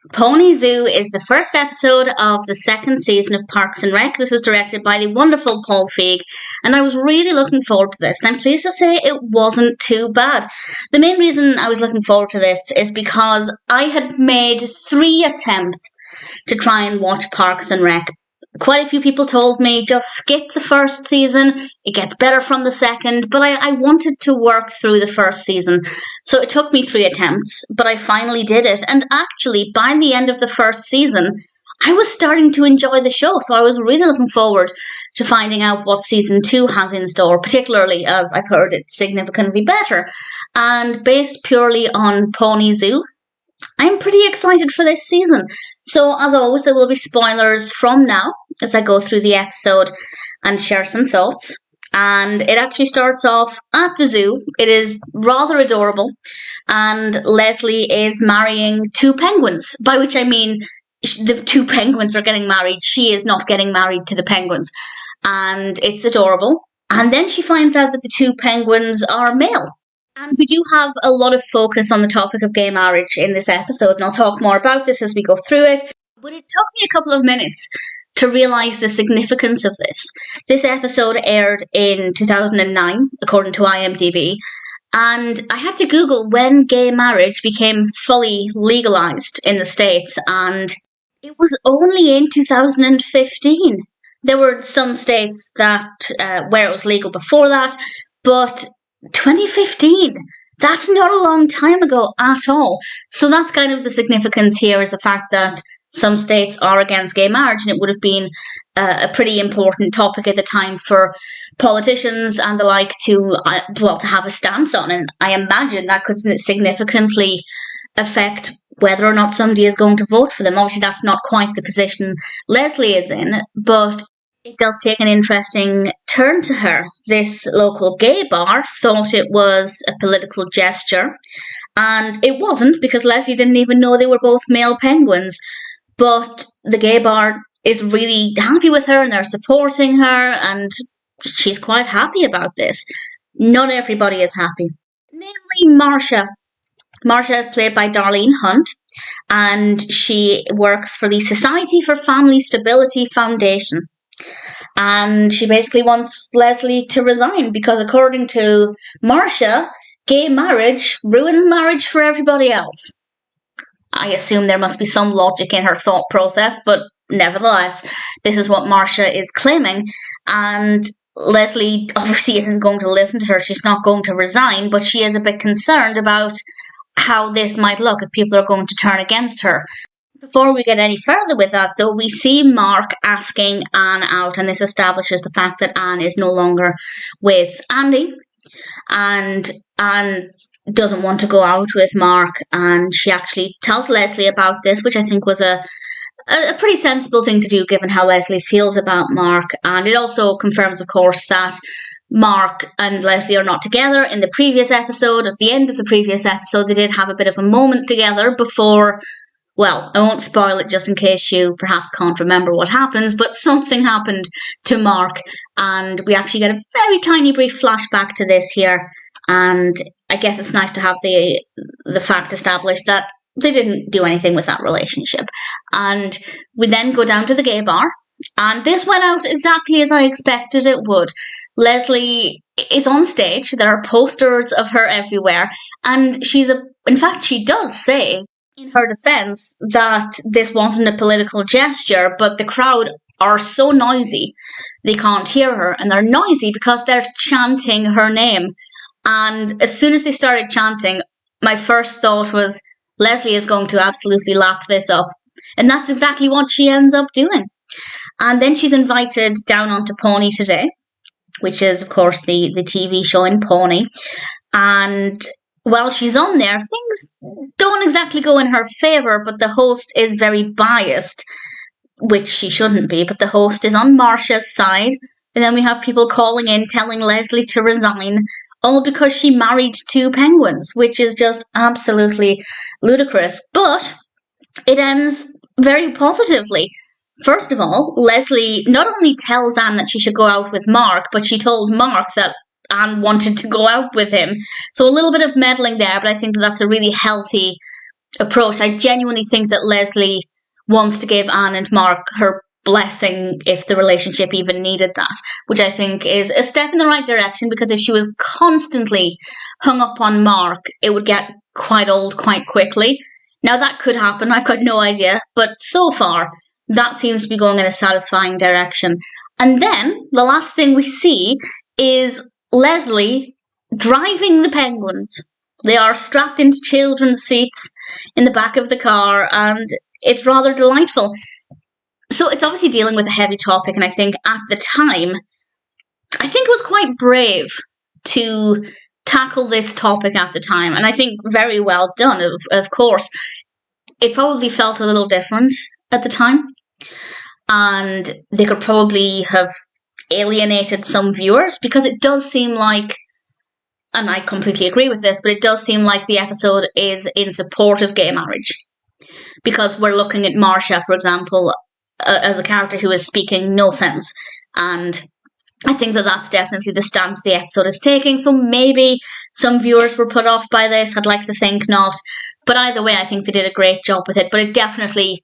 Pony Zoo is the first episode of the second season of Parks and Rec. This is directed by the wonderful Paul Feig, and I was really looking forward to this, and I'm pleased to say it wasn't too bad. The main reason I was looking forward to this is because I had made 3 attempts to try and watch Parks and Rec. Quite a few people told me, just skip the first season, it gets better from the second, but I wanted to work through the first season. So it took me 3 attempts, but I finally did it. And actually, by the end of the first season, I was starting to enjoy the show. So I was really looking forward to finding out what season 2 has in store, particularly as I've heard it's significantly better. And based purely on Pony Zoo, I'm pretty excited for this season. So, as always, there will be spoilers from now as I go through the episode and share some thoughts. And it actually starts off at the zoo. It is rather adorable. And Leslie is marrying 2 penguins, by which I mean the 2 penguins are getting married. She is not getting married to the penguins. And it's adorable. And then she finds out that the 2 penguins are male. And we do have a lot of focus on the topic of gay marriage in this episode, and I'll talk more about this as we go through it. But it took me a couple of minutes to realise the significance of this. This episode aired in 2009, according to IMDb, and I had to Google when gay marriage became fully legalised in the States, and it was only in 2015. There were some states that where it was legal before that, but 2015, that's not a long time ago at all. So that's kind of the significance here, is the fact that some states are against gay marriage, and it would have been a pretty important topic at the time for politicians and the like to have a stance on. And I imagine that could significantly affect whether or not somebody is going to vote for them. Obviously, that's not quite the position Leslie is in, but it does take an interesting turn to her. This local gay bar thought it was a political gesture, and it wasn't, because Leslie didn't even know they were both male penguins. But the gay bar is really happy with her, and they're supporting her, and she's quite happy about this. Not everybody is happy. Namely Marcia. Marcia is played by Darlene Hunt, and she works for the Society for Family Stability Foundation. And she basically wants Leslie to resign because, according to Marcia, gay marriage ruins marriage for everybody else. I assume there must be some logic in her thought process, but nevertheless, this is what Marcia is claiming. And Leslie obviously isn't going to listen to her. She's not going to resign, but she is a bit concerned about how this might look if people are going to turn against her. Before we get any further with that, though, we see Mark asking Anne out, and this establishes the fact that Anne is no longer with Andy, and Anne doesn't want to go out with Mark, and she actually tells Leslie about this, which I think was a pretty sensible thing to do given how Leslie feels about Mark. And it also confirms, of course, that Mark and Leslie are not together. In the previous episode, at the end of the previous episode, they did have a bit of a moment together before. Well, I won't spoil it just in case you perhaps can't remember what happens, but something happened to Mark, and we actually get a very tiny brief flashback to this here, and I guess it's nice to have the fact established that they didn't do anything with that relationship. And we then go down to the gay bar, and this went out exactly as I expected it would. Leslie is on stage, there are posters of her everywhere, and in fact, she does say, in her defence, that this wasn't a political gesture, but the crowd are so noisy they can't hear her, and they're noisy because they're chanting her name. And as soon as they started chanting, my first thought was, Leslie is going to absolutely lap this up. And that's exactly what she ends up doing. And then she's invited down onto Pawnee today, which is, of course, the TV show in Pawnee. And while she's on there, things don't exactly go in her favour, but the host is very biased, which she shouldn't be, but the host is on Marcia's side, and then we have people calling in telling Leslie to resign, all because she married 2 penguins, which is just absolutely ludicrous. But it ends very positively. First of all, Leslie not only tells Anne that she should go out with Mark, but she told Mark that Anne wanted to go out with him. So a little bit of meddling there, but I think that's a really healthy approached. I genuinely think that Leslie wants to give Anne and Mark her blessing if the relationship even needed that, which I think is a step in the right direction, because if she was constantly hung up on Mark, it would get quite old quite quickly. Now that could happen, I've got no idea, but so far that seems to be going in a satisfying direction. And then the last thing we see is Leslie driving the penguins. They are strapped into children's seats in the back of the car, and it's rather delightful. So it's obviously dealing with a heavy topic, and I think at the time, I think it was quite brave to tackle this topic at the time, and I think very well done, of course. It probably felt a little different at the time, and they could probably have alienated some viewers, because it does seem like, and I completely agree with this, but it does seem like the episode is in support of gay marriage, because we're looking at Marcia, for example, as a character who is speaking no sense, and I think that that's definitely the stance the episode is taking. So maybe some viewers were put off by this. I'd like to think not, but either way, I think they did a great job with it. But it definitely,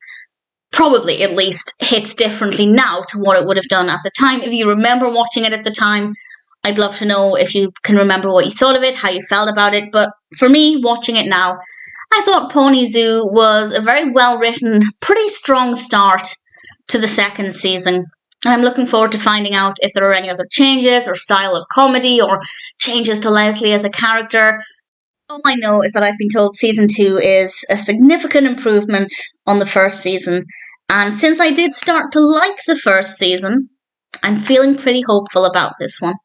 probably at least, hits differently now to what it would have done at the time. If you remember watching it at the time, I'd love to know if you can remember what you thought of it, how you felt about it. But for me, watching it now, I thought Pawnee Zoo was a very well-written, pretty strong start to the second season. And I'm looking forward to finding out if there are any other changes or style of comedy or changes to Leslie as a character. All I know is that I've been told season 2 is a significant improvement on the first season. And since I did start to like the first season, I'm feeling pretty hopeful about this one.